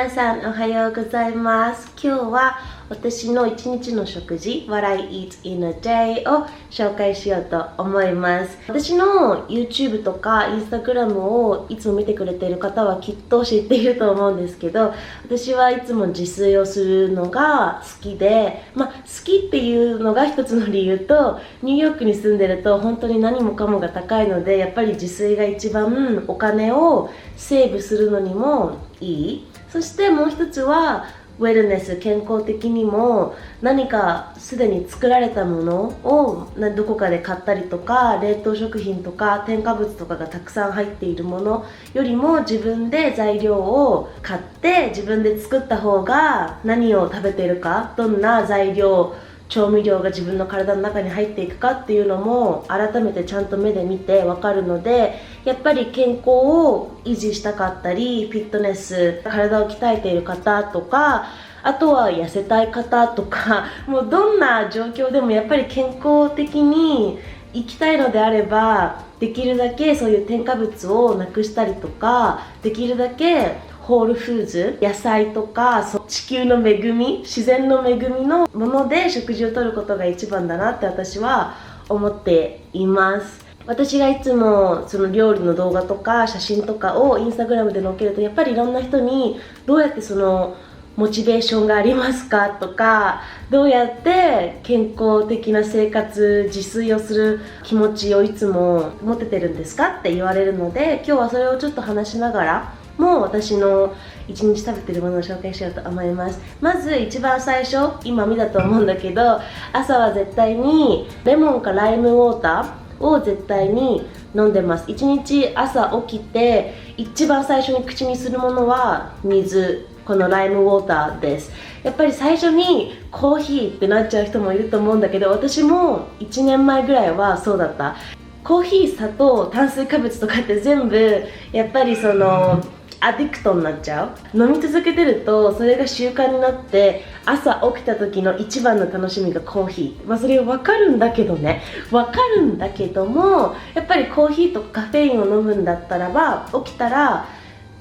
皆さんおはようございます。今日は私の一日の食事 What I eat in a day を紹介しようと思います。私の YouTube とか Instagram をいつも見てくれている方はきっと知っていると思うんですけど、私はいつも自炊をするのが好きで、好きっていうのが一つの理由と、ニューヨークに住んでると本当に何もかもが高いので、やっぱり自炊が一番お金をセーブするのにもいい。そしてもう一つはウェルネス、健康的にも何かすでに作られたものをどこかで買ったりとか、冷凍食品とか添加物とかがたくさん入っているものよりも自分で材料を買って自分で作った方が、何を食べているか、どんな材料調味料が自分の体の中に入っていくかっていうのも改めてちゃんと目で見て分かるので、やっぱり健康を維持したかったり、フィットネス、体を鍛えている方とか、あとは痩せたい方とか、もうどんな状況でもやっぱり健康的に生きたいのであれば、できるだけそういう添加物をなくしたりとか、できるだけホールフーズ、野菜とか地球の恵み、自然の恵みのもので食事をとることが一番だなって私は思っています。私がいつもその料理の動画とか写真とかをインスタグラムで載っけると、やっぱりいろんな人にどうやってそのモチベーションがありますかとか、どうやって健康的な生活、自炊をする気持ちをいつも持ててるんですかって言われるので、今日はそれをちょっと話しながらもう私の一日食べてるものを紹介しようと思います。まず一番最初、今見たと思うんだけど、朝は絶対にレモンかライムウォーターを絶対に飲んでます。一日朝起きて一番最初に口にするものは水、このライムウォーターです。やっぱり最初にコーヒーってなっちゃう人もいると思うんだけど、私も1年前ぐらいはそうだった。コーヒー、砂糖、炭水化物とかって全部やっぱりそのアディクトになっちゃう。飲み続けてるとそれが習慣になって、朝起きた時の一番の楽しみがコーヒー。それ分かるんだけどね、分かるんだけども、やっぱりコーヒーとかカフェインを飲むんだったらば、起きたら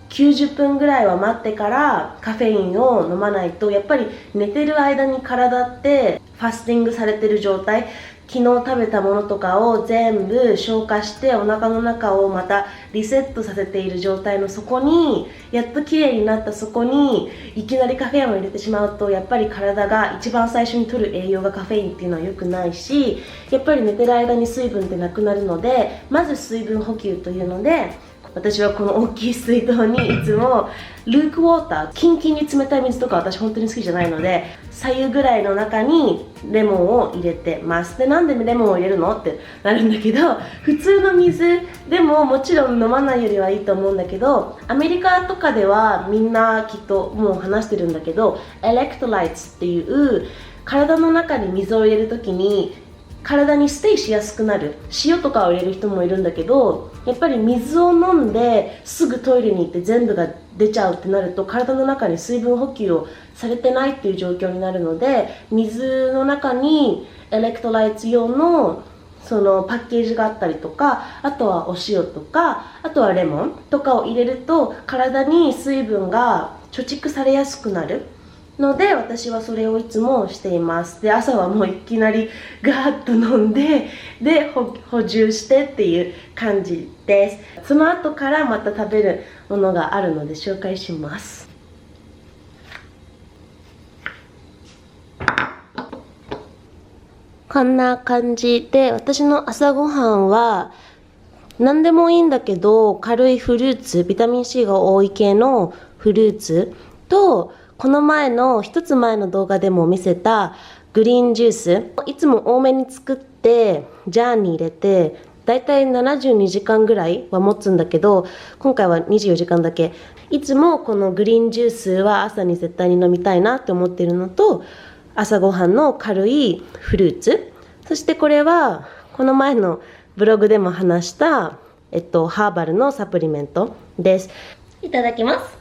90分ぐらいは待ってからカフェインを飲まないと、やっぱり寝てる間に体ってファスティングされてる状態、昨日食べたものとかを全部消化してお腹の中をまたリセットさせている状態の底に、やっと綺麗になったそこにいきなりカフェインを入れてしまうと、やっぱり体が一番最初に取る栄養がカフェインっていうのは良くないし、やっぱり寝てる間に水分ってなくなるので、まず水分補給というので、私はこの大きい水筒にいつもルークウォーター、キンキンに冷たい水とか私本当に好きじゃないので、左右ぐらいの中にレモンを入れてます。で、なんでレモンを入れるのってなるんだけど、普通の水でももちろん飲まないよりはいいと思うんだけど、アメリカとかではみんなきっともう話してるんだけど、エレクトライツっていう体の中に水を入れるときに体にステイしやすくなる、塩とかを入れる人もいるんだけど、やっぱり水を飲んですぐトイレに行って全部が出ちゃうってなると、体の中に水分補給をされてないっていう状況になるので、水の中にエレクトライツ用のそのパッケージがあったりとか、あとはお塩とか、あとはレモンとかを入れると体に水分が貯蓄されやすくなるので、私はそれをいつもしています。で、朝はもういきなりガーッと飲んで、で補充してっていう感じです。その後からまた食べるものがあるので紹介します。こんな感じで、私の朝ごはんは何でもいいんだけど、軽いフルーツ、ビタミン C が多い系のフルーツと、この一つ前の動画でも見せたグリーンジュース、いつも多めに作ってジャーに入れて、だいたい72時間ぐらいは持つんだけど、今回は24時間だけ。いつもこのグリーンジュースは朝に絶対に飲みたいなって思ってるのと、朝ごはんの軽いフルーツ、そしてこれはこの前のブログでも話したハーバルのサプリメントです。いただきます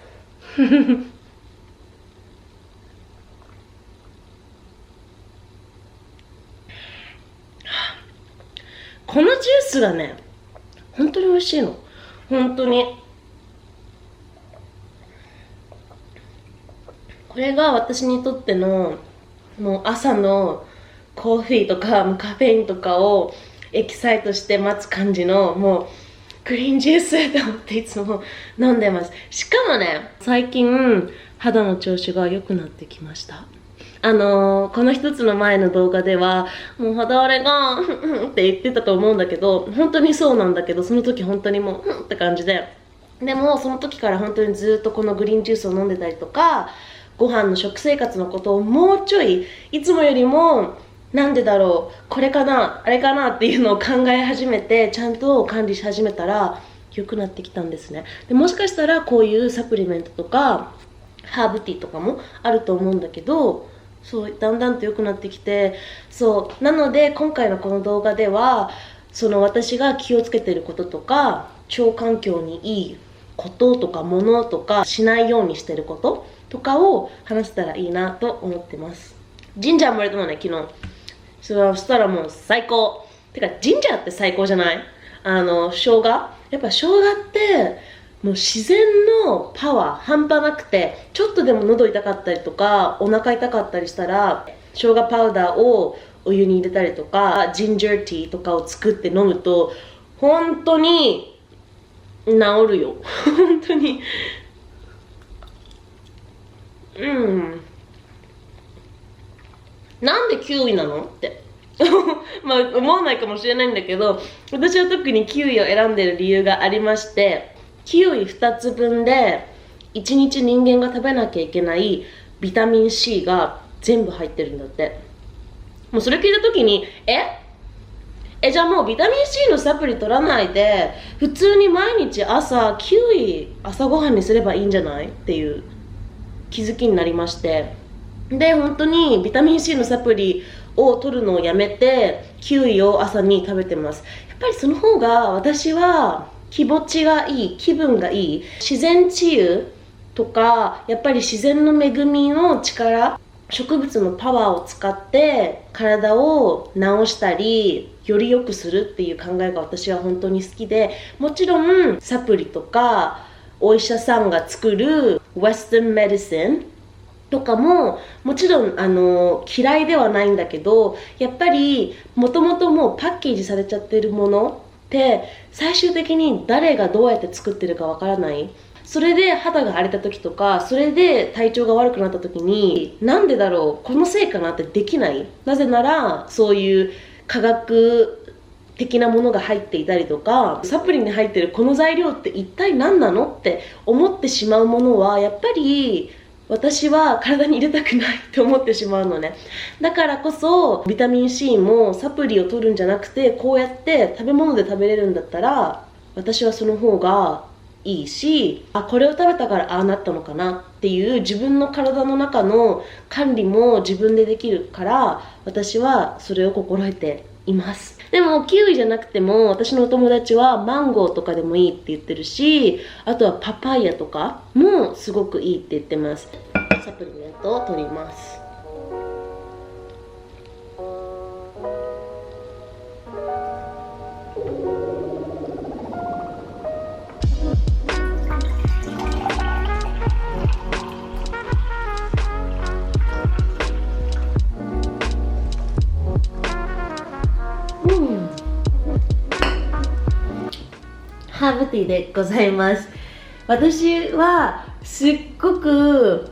このジュースがね、本当に美味しいの。本当にこれが私にとってのもう朝のコーヒーとかカフェインとかをエキサイトして待つ感じのもうグリーンジュースと思っていつも飲んでます。しかもね、最近肌の調子が良くなってきました。この一つの前の動画ではもう肌荒れがって言ってたと思うんだけど、本当にそうなんだけど、その時本当にもうって感じで、でもその時から本当にずっとこのグリーンジュースを飲んでたりとか、ご飯の食生活のことをもうちょいいつもよりもなんでだろう、これかなあれかなっていうのを考え始めて、ちゃんと管理し始めたら良くなってきたんですね。でもしかしたらこういうサプリメントとかハーブティーとかもあると思うんだけど、そうだんだんと良くなってきて、そうなので今回のこの動画ではその私が気をつけてることとか、腸環境にいいこととかものとかしないようにしてることとかを話せたらいいなと思ってます。ジンジャーも言われたのね、昨日。そしたらもう最高。てかジンジャーって最高じゃない？生姜、やっぱ生姜ってもう自然のパワー半端なくて、ちょっとでも喉痛かったりとかお腹痛かったりしたら生姜パウダーをお湯に入れたりとか、ジンジャーティーとかを作って飲むと本当に治るよ本当に。なんでキウイなのってまあ思わないかもしれないんだけど、私は特にキウイを選んでる理由がありまして、キウイ2つ分で1日人間が食べなきゃいけないビタミン C が全部入ってるんだって。もうそれ聞いた時にじゃあもうビタミン C のサプリ取らないで普通に毎日朝キウイ朝ごはんにすればいいんじゃないっていう気づきになりまして、で本当にビタミン C のサプリを取るのをやめてキウイを朝に食べてます。やっぱりその方が私は気持ちがいい、気分がいい。自然治癒とかやっぱり自然の恵みの力、植物のパワーを使って体を治したりより良くするっていう考えが私は本当に好きで、もちろんサプリとかお医者さんが作るウェスタンメディシンとかももちろん嫌いではないんだけど、やっぱりもともともうパッケージされちゃってるものって最終的に誰がどうやって作ってるかわからない。それで肌が荒れた時とか、それで体調が悪くなった時になんでだろう、このせいかなってできない。なぜならそういう科学的なものが入っていたりとか、サプリに入ってるこの材料って一体何なのって思ってしまうものはやっぱり私は体に入れたくないって思ってしまうのね。だからこそビタミン C もサプリを取るんじゃなくて、こうやって食べ物で食べれるんだったら私はその方がいいし、これを食べたからああなったのかなっていう自分の体の中の管理も自分でできるから、私はそれを心得ています。でもキウイじゃなくても私のお友達はマンゴーとかでもいいって言ってるし、あとはパパイヤとかもすごくいいって言ってます。サプリメントを取ります。ハーブティーでございます。私はすっごく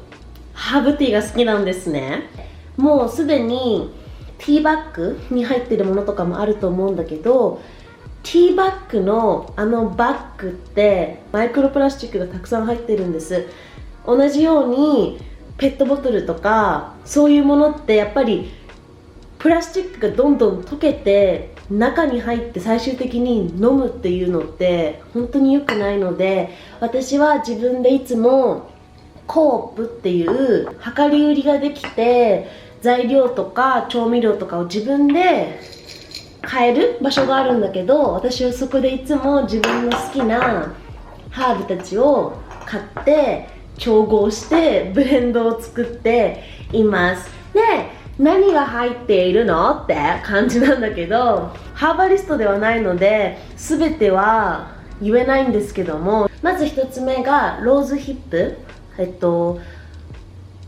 ハーブティーが好きなんですね。もうすでにティーバッグに入ってるものとかもあると思うんだけど、ティーバッグのバッグってマイクロプラスチックがたくさん入ってるんです。同じようにペットボトルとかそういうものってやっぱりプラスチックがどんどん溶けて中に入って最終的に飲むっていうのって本当に良くないので、私は自分でいつもコープっていう量り売りができて材料とか調味料とかを自分で買える場所があるんだけど、私はそこでいつも自分の好きなハーブたちを買って調合してブレンドを作っています。で何が入っているのって感じなんだけど、ハーバリストではないので全ては言えないんですけども、まず一つ目がローズヒップ、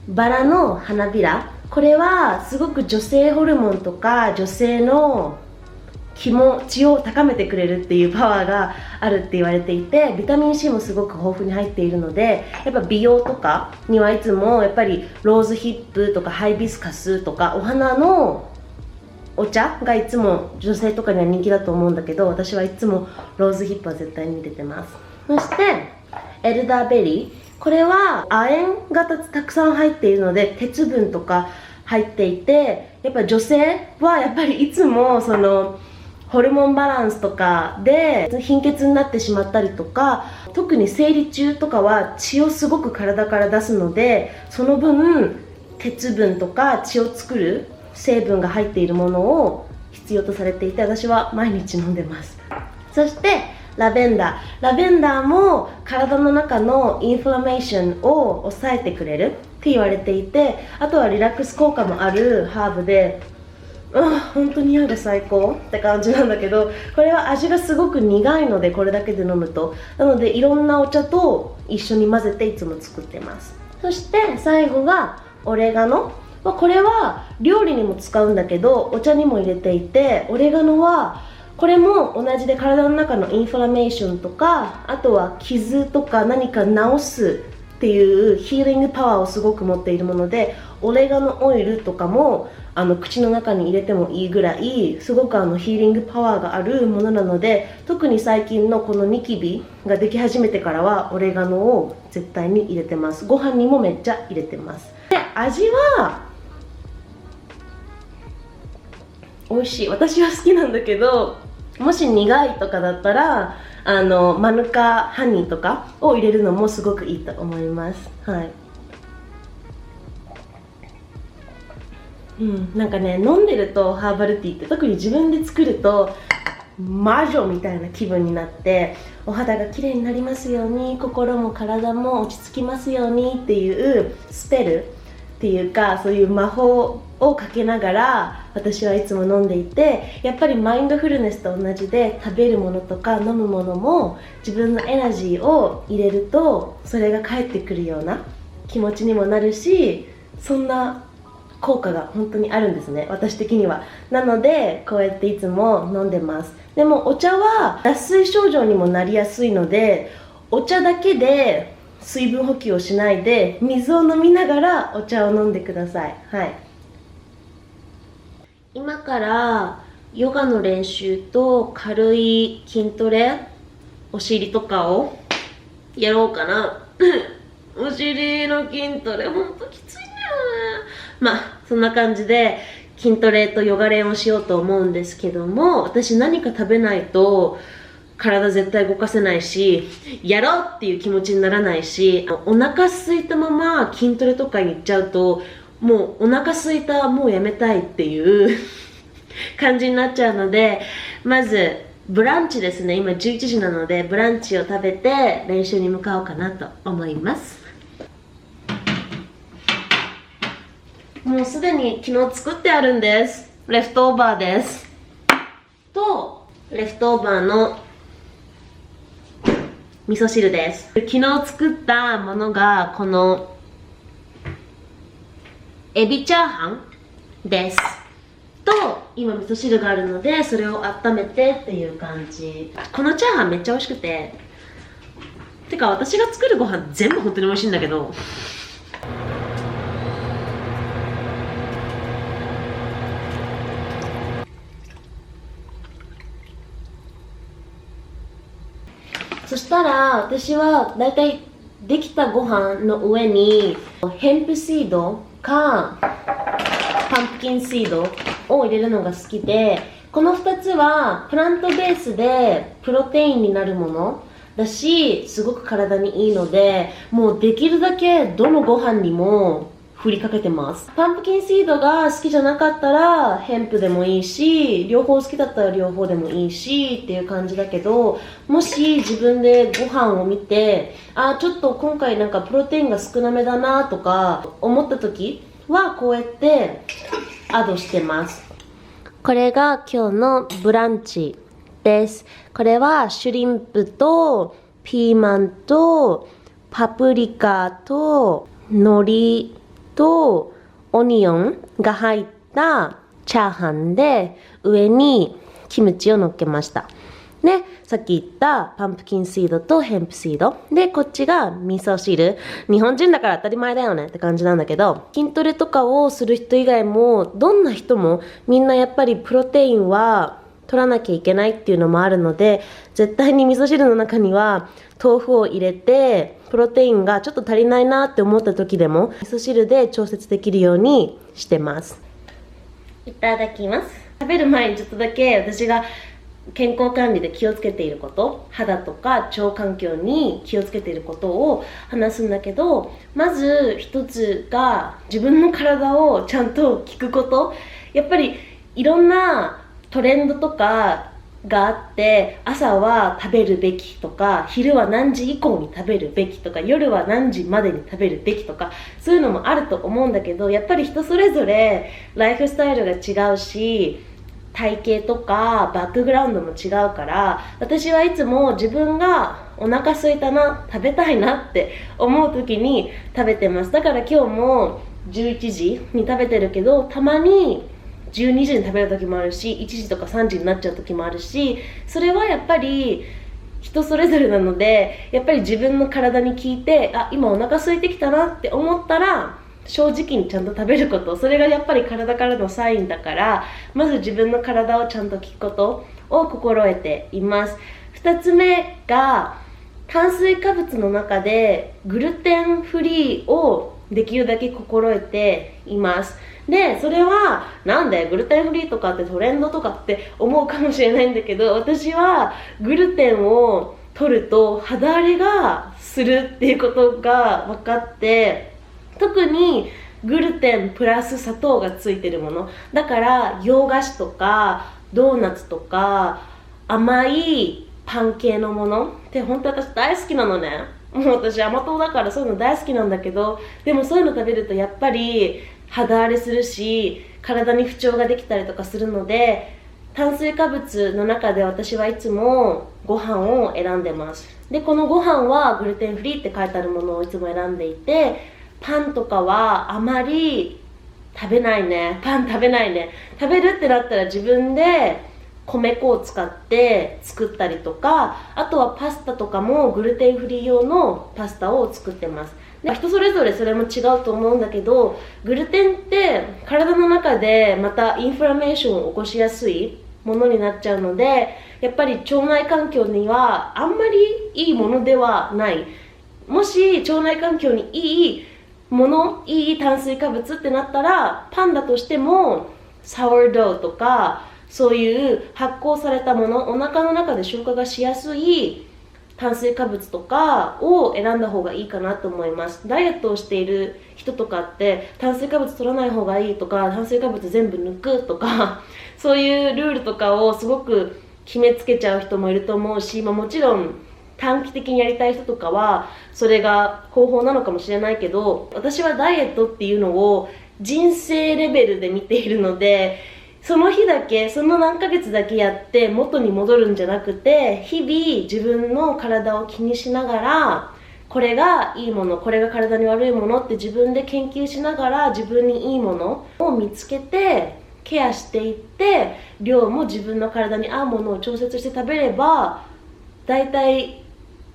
バラの花びら、これはすごく女性ホルモンとか女性の気持ちを高めてくれるっていうパワーがあるって言われていて、ビタミン C もすごく豊富に入っているので、やっぱ美容とかにはいつもやっぱりローズヒップとかハイビスカスとかお花のお茶がいつも女性とかには人気だと思うんだけど、私はいつもローズヒップは絶対に入れてます。そしてエルダーベリー、これは亜鉛がたくさん入っているので鉄分とか入っていて、やっぱ女性はやっぱりいつもそのホルモンバランスとかで貧血になってしまったりとか、特に生理中とかは血をすごく体から出すので、その分鉄分とか血を作る成分が入っているものを必要とされていて、私は毎日飲んでます。そしてラベンダーも体の中のインフラメーションを抑えてくれるって言われていて、あとはリラックス効果もあるハーブで、本当に匂いが最高って感じなんだけど、これは味がすごく苦いので、これだけで飲むと、なのでいろんなお茶と一緒に混ぜていつも作ってます。そして最後がオレガノ、これは料理にも使うんだけどお茶にも入れていて、オレガノはこれも同じで体の中のインフラメーションとか、あとは傷とか何か治すっていうヒーリングパワーをすごく持っているもので、オレガノオイルとかも口の中に入れてもいいぐらいすごくヒーリングパワーがあるものなので、特に最近のこのニキビができ始めてからはオレガノを絶対に入れてます。ご飯にもめっちゃ入れてます。で味は美味しい、私は好きなんだけど、もし苦いとかだったらマヌカハニーとかを入れるのもすごくいいと思います。はい。なんかね、飲んでるとハーバルティーって特に自分で作ると魔女みたいな気分になって、お肌が綺麗になりますように、心も体も落ち着きますようにっていうスペルっていうか、そういう魔法をかけながら私はいつも飲んでいて、やっぱりマインドフルネスと同じで、食べるものとか飲むものも自分のエナジーを入れるとそれが返ってくるような気持ちにもなるし、そんな効果が本当にあるんですね、私的には。なのでこうやっていつも飲んでます。でもお茶は脱水症状にもなりやすいので、お茶だけで水分補給をしないで水を飲みながらお茶を飲んでください。はい。今からヨガの練習と軽い筋トレ、お尻とかをやろうかなお尻の筋トレほんときついんだよね。まあそんな感じで筋トレとヨガ練をしようと思うんですけども、私何か食べないと体絶対動かせないし、やろうっていう気持ちにならないし、お腹空いたまま筋トレとかに行っちゃうと、もうお腹空いた、もうやめたいっていう感じになっちゃうので、まずブランチですね。今11時なのでブランチを食べて練習に向かおうかなと思います。もうすでに昨日作ってあるんです。レフトオーバーですと、レフトオーバーの味噌汁です。昨日作ったものがこのエビチャーハンですと、今味噌汁があるのでそれを温めてっていう感じ。このチャーハンめっちゃ美味しくて、てか私が作るご飯全部本当に美味しいんだけど、そしたら私はだいたいできたご飯の上にヘンプシードかパンプキンシードを入れるのが好きで、この2つはプラントベースでプロテインになるものだし、すごく体にいいので、もうできるだけどのご飯にも振りかけてます。パンプキンシードが好きじゃなかったらヘンプでもいいし、両方好きだったら両方でもいいしっていう感じだけど、もし自分でご飯を見て、ちょっと今回なんかプロテインが少なめだなとか思った時はこうやってアドしてます。これが今日のブランチです。これはシュリンプとピーマンとパプリカと海苔とオニオンが入ったチャーハンで、上にキムチを乗っけました。で、さっき言ったパンプキンシードとヘンプシード。で、こっちが味噌汁。日本人だから当たり前だよねって感じなんだけど、筋トレとかをする人以外も、どんな人もみんなやっぱりプロテインは取らなきゃいけないっていうのもあるので、絶対に味噌汁の中には豆腐を入れて、プロテインがちょっと足りないなって思った時でも、味噌汁で調節できるようにしてます。いただきます。食べる前にちょっとだけ私が健康管理で気をつけていること、肌とか腸環境に気をつけていることを話すんだけど、まず一つが自分の体をちゃんと聞くこと。やっぱりいろんなトレンドとかがあって、朝は食べるべきとか、昼は何時以降に食べるべきとか、夜は何時までに食べるべきとか、そういうのもあると思うんだけど、やっぱり人それぞれライフスタイルが違うし、体型とかバックグラウンドも違うから、私はいつも自分がお腹空いたな、食べたいなって思う時に食べてます。だから今日も11時に食べてるけど、たまに12時に食べる時もあるし、1時とか3時になっちゃう時もあるし、それはやっぱり人それぞれなので、やっぱり自分の体に聞いて、あ、今お腹空いてきたなって思ったら正直にちゃんと食べること、それがやっぱり体からのサインだから、まず自分の体をちゃんと聞くことを心得ています。2つ目が、炭水化物の中でグルテンフリーをできるだけ心得ています。で、それはなんでグルテンフリーとかってトレンドとかって思うかもしれないんだけど、私はグルテンを取ると肌荒れがするっていうことが分かって、特にグルテンプラス砂糖がついてるものだから、洋菓子とかドーナツとか甘いパン系のものって本当私大好きなのね。もう私甘党だからそういうの大好きなんだけど、でもそういうの食べるとやっぱり肌荒れするし、体に不調ができたりとかするので、炭水化物の中で私はいつもご飯を選んでます。で、このご飯はグルテンフリーって書いてあるものをいつも選んでいて、パンとかはあまり食べないね。パン食べないね。食べるってなったら自分で米粉を使って作ったりとか、あとはパスタとかもグルテンフリー用のパスタを作ってます。で、人それぞれそれも違うと思うんだけど、グルテンって体の中でまたインフラメーションを起こしやすいものになっちゃうので、やっぱり腸内環境にはあんまりいいものではない。もし腸内環境にいいもの、いい炭水化物ってなったら、パンだとしてもサワードーとかそういう発酵されたもの、お腹の中で消化がしやすい炭水化物とかを選んだ方がいいかなと思います。ダイエットをしている人とかって炭水化物取らない方がいいとか、炭水化物全部抜くとかそういうルールとかをすごく決めつけちゃう人もいると思うし、もちろん短期的にやりたい人とかはそれが方法なのかもしれないけど、私はダイエットっていうのを人生レベルで見ているので、その日だけ、その何ヶ月だけやって元に戻るんじゃなくて、日々自分の体を気にしながら、これがいいもの、これが体に悪いものって自分で研究しながら、自分にいいものを見つけてケアしていって、量も自分の体に合うものを調節して食べれば、だいたい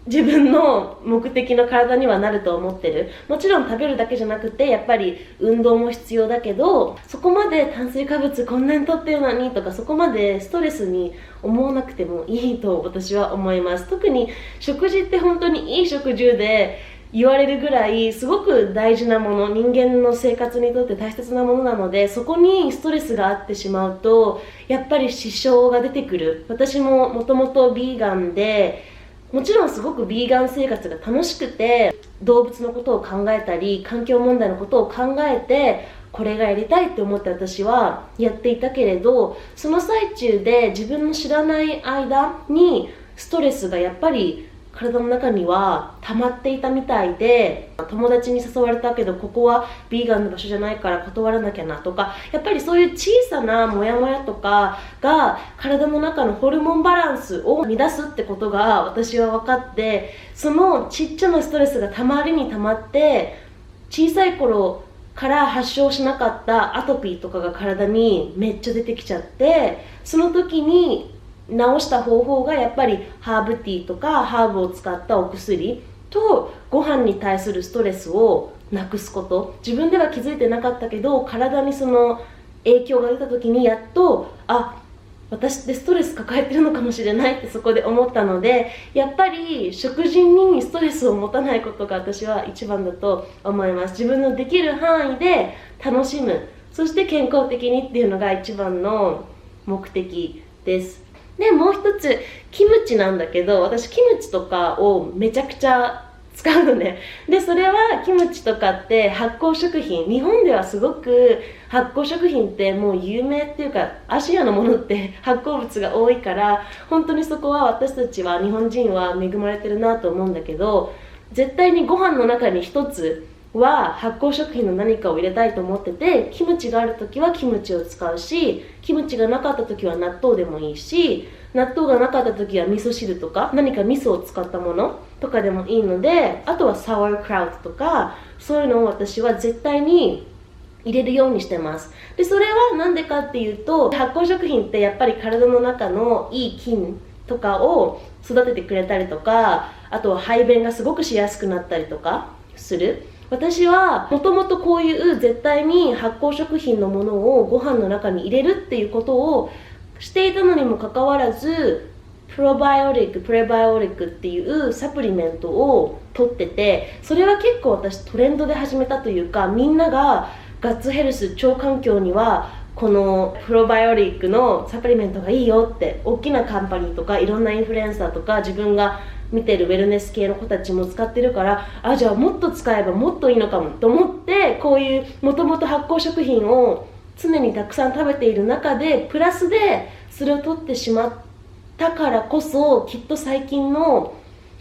自分の目的の体にはなると思ってる。もちろん食べるだけじゃなくて、やっぱり運動も必要だけど、そこまで炭水化物こんなに取ってるのにとか、そこまでストレスに思わなくてもいいと私は思います。特に食事って本当にいい食事で言われるぐらいすごく大事なもの、人間の生活にとって大切なものなので、そこにストレスがあってしまうとやっぱり支障が出てくる。私ももともとビーガンで、もちろんすごくビーガン生活が楽しくて、動物のことを考えたり環境問題のことを考えてこれがやりたいって思って私はやっていたけれど、その最中で自分の知らない間にストレスがやっぱり体の中には溜まっていたみたいで、友達に誘われたけどここはビーガンの場所じゃないから断らなきゃなとか、やっぱりそういう小さなモヤモヤとかが体の中のホルモンバランスを乱すってことが私は分かって、そのちっちゃなストレスがたまりにたまって、小さい頃から発症しなかったアトピーとかが体にめっちゃ出てきちゃって、その時に治した方法がやっぱりハーブティーとかハーブを使ったお薬とご飯に対するストレスをなくすこと。自分では気づいてなかったけど、体にその影響が出た時にやっと私ってストレス抱えてるのかもしれないってそこで思ったので、やっぱり食事にストレスを持たないことが私は一番だと思います。自分のできる範囲で楽しむ、そして健康的にっていうのが一番の目的です。でもう一つキムチなんだけど、私キムチとかをめちゃくちゃ使うのね。でそれはキムチとかって発酵食品、日本ではすごく発酵食品ってもう有名っていうか、アジアのものって発酵物が多いから、本当にそこは私たちは日本人は恵まれてるなと思うんだけど、絶対にご飯の中に一つは発酵食品の何かを入れたいと思ってて、キムチがある時はキムチを使うし、キムチがなかった時は納豆でもいいし、納豆がなかった時は味噌汁とか何か味噌を使ったものとかでもいいので、あとはサワークラウトとかそういうのを私は絶対に入れるようにしてます。でそれはなんでかっていうと、発酵食品ってやっぱり体の中のいい菌とかを育ててくれたりとか、あとは排便がすごくしやすくなったりとかする。私はもともとこういう絶対に発酵食品のものをご飯の中に入れるっていうことをしていたのにもかかわらず、プロバイオリック、プレバイオリックっていうサプリメントを取ってて、それは結構私トレンドで始めたというか、みんながガッツヘルス、腸環境にはこのプロバイオリックのサプリメントがいいよって大きなカンパニーとかいろんなインフルエンサーとか自分が見てるウェルネス系の子たちも使ってるから、じゃあもっと使えばもっといいのかもと思って、こういうもともと発酵食品を常にたくさん食べている中でプラスでそれを取ってしまったからこそ、きっと最近の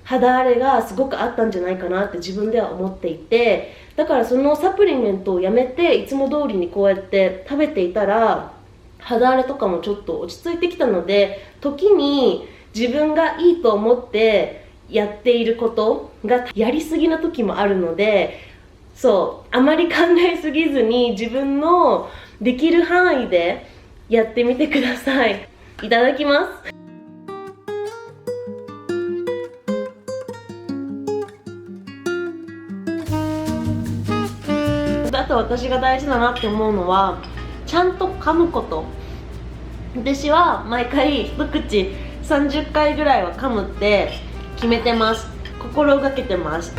肌荒れがすごくあったんじゃないかなって自分では思っていて、だからそのサプリメントをやめていつも通りにこうやって食べていたら、肌荒れとかもちょっと落ち着いてきたので、時に自分がいいと思ってやっていることがやりすぎな時もあるので、あまり考えすぎずに自分のできる範囲でやってみてください。いただきます。あと私が大事だなって思うのは、ちゃんと噛むこと。私は毎回一口30回ぐらいは噛むって決めてます。心がけてます。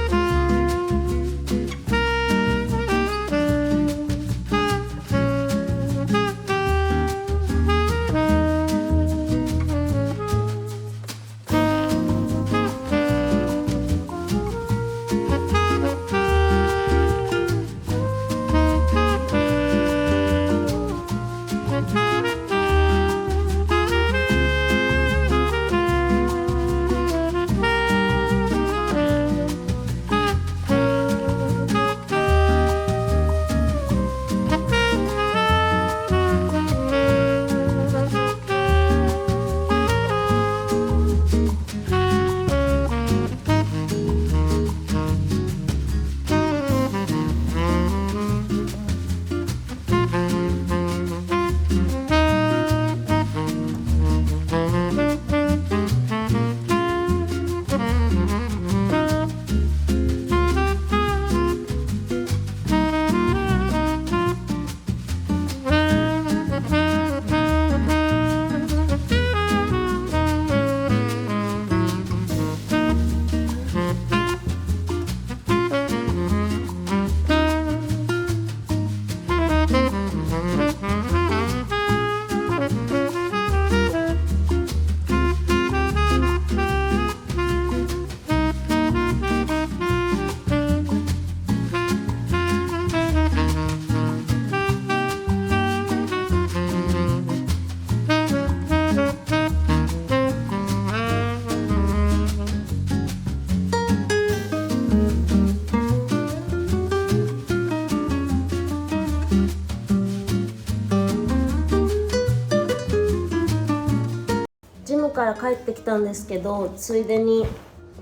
から帰ってきたんですけど、ついでに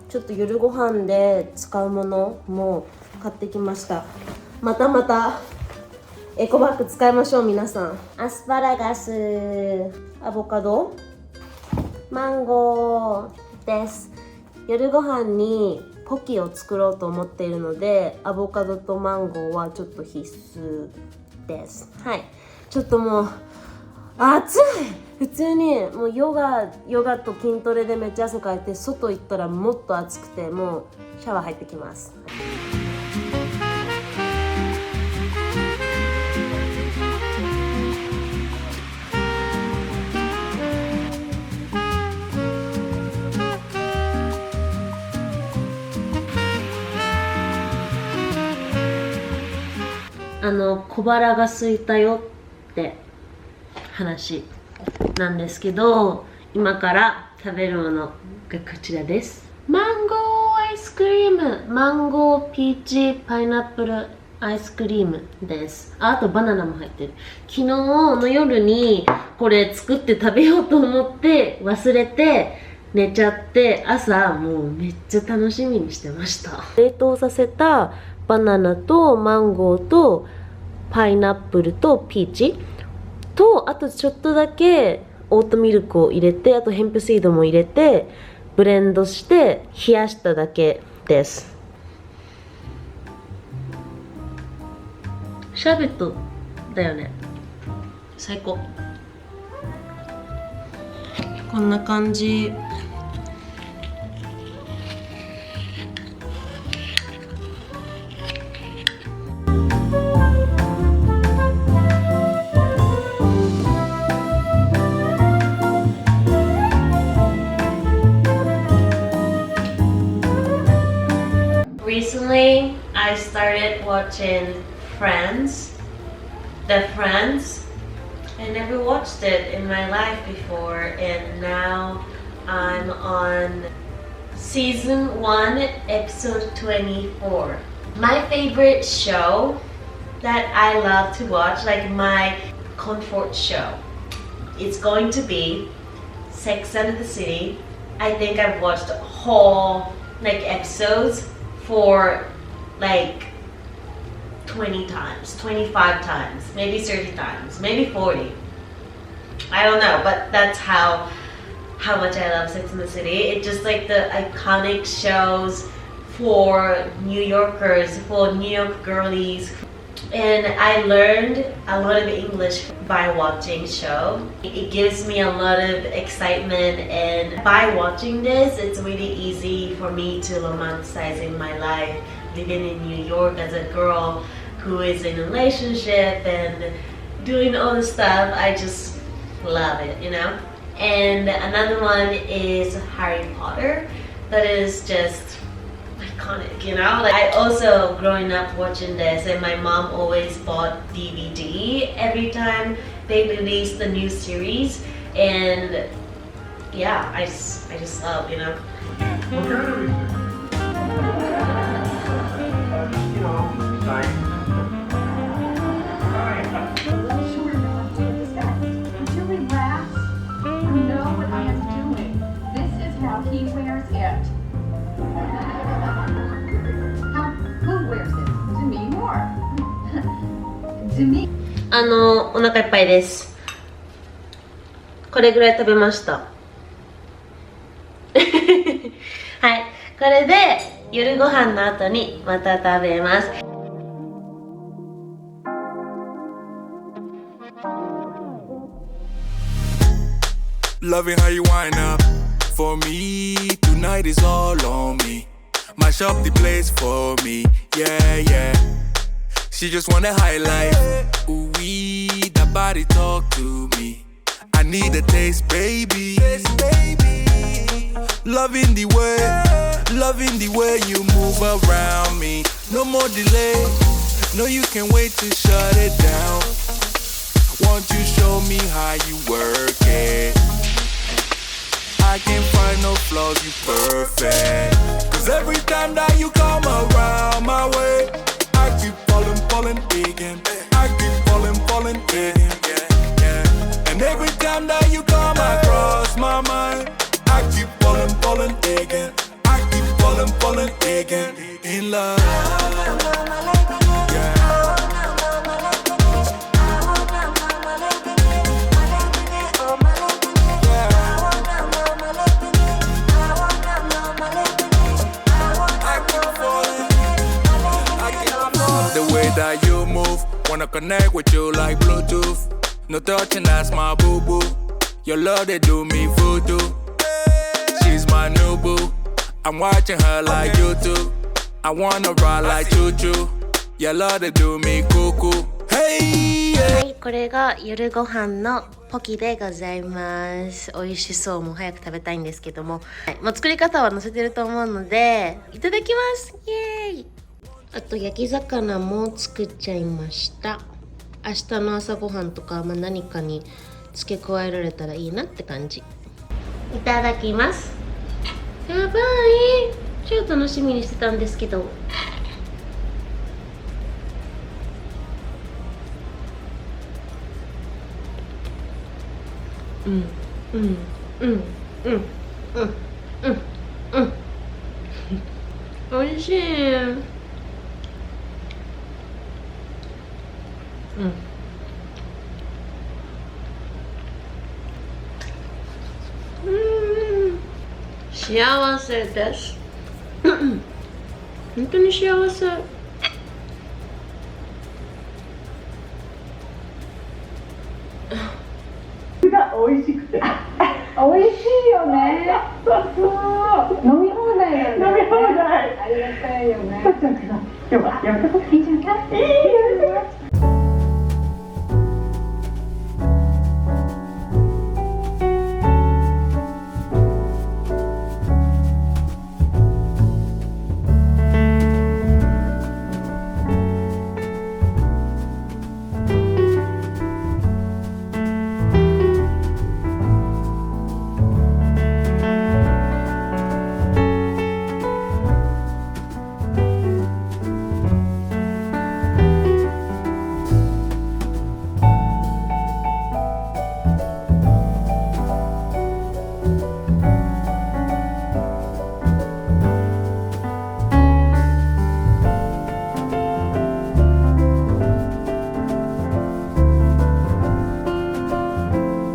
ちょっと夜ご飯で使うものも買ってきました。またエコバッグ使いましょう皆さん。アスパラガス、アボカド、マンゴーです。夜ご飯にポキを作ろうと思っているので、アボカドとマンゴーはちょっと必須です。はい、ちょっともう暑い。普通にもうヨガと筋トレでめっちゃ汗かいて、外行ったらもっと暑くて、もうシャワー入ってきます。小腹が空いたよって話なんですけど、今から食べるものがこちらです。マンゴーアイスクリーム、マンゴー、ピーチ、パイナップルアイスクリームです。あとバナナも入ってる。昨日の夜にこれ作って食べようと思って忘れて寝ちゃって、朝もうめっちゃ楽しみにしてました。冷凍させたバナナとマンゴーとパイナップルとピーチと、あとちょっとだけオートミルクを入れて、あとヘンプシードも入れてブレンドして冷やしただけです。シャーベットだよね。最高。こんな感じ。Recently, I started watching Friends. The Friends. I never watched it in my life before, and now I'm on season 1, episode 24. My favorite show that I love to watch, like my comfort show, it's going to be Sex and the City. I think I've watched whole episodes for 20 times, 25 times, maybe 30 times, maybe 40. I don't know, but that's how much I love Sex and the City. It's just like the iconic shows for New Yorkers, for New York girlies. And I learned a lot of English by watching show. It gives me a lot of excitement, and by watching this, it's really easy for me to romanticizing my life living in New York as a girl who is in a relationship and doing all the stuff. I just love it, you know? And another one is Harry Potter. That is just iconic, you know? I also growing up watching this, and my mom always bought DVD every time they released the new series, and yeah, I just love, you know? What kind of reason? You know, nice. Until we laugh, you know what I am doing. This is how he wears it. Who wears it? To me more. To me. お腹いっぱいです。これぐらい食べました。はい、これで夜ご飯の後にまた食べます。Loving how you wind up for me. Tonight is all on me. Mash up the place for me. Yeah, yeah. She just wanna highlight. Ooh, that body talk to me. I need a taste, baby. Loving the way you move around me. No more delay. No, you can't wait to shut it down. Won't you show me how you work it? I can't find no flaws, you perfect. Cause every time that you come around my way, I keep falling again. I keep falling again. And every time that you come across my mind, I keep falling again. I keep falling again. In love. Yeah. connect with you like Bluetooth. No touching, that's my boo boo. Your love, they do me voodoo. She's my new boo. I'm watching her like YouTube. I wanna ride like choo choo. Your love, they do me cuckoo. Hey, yeah. はい、これが夜ご飯のポキでございます。美味しそう。もう早く食べたいんですけども、はい、もう作り方は載せてると思うのでいただきます。イエーイ。あと焼き魚も作っちゃいました。明日の朝ごはんとか、何かに付け加えられたらいいなって感じ。いただきます。やばい、超楽しみにしてたんですけど。うんうんうんうんうんうんうん美味しい。幸せです。本当に幸せ。美味しくて。美味しいよね。そう飲み放題なんだよね。飲み放題。ありがたいよね。今日はやめてほしい。いいじゃん。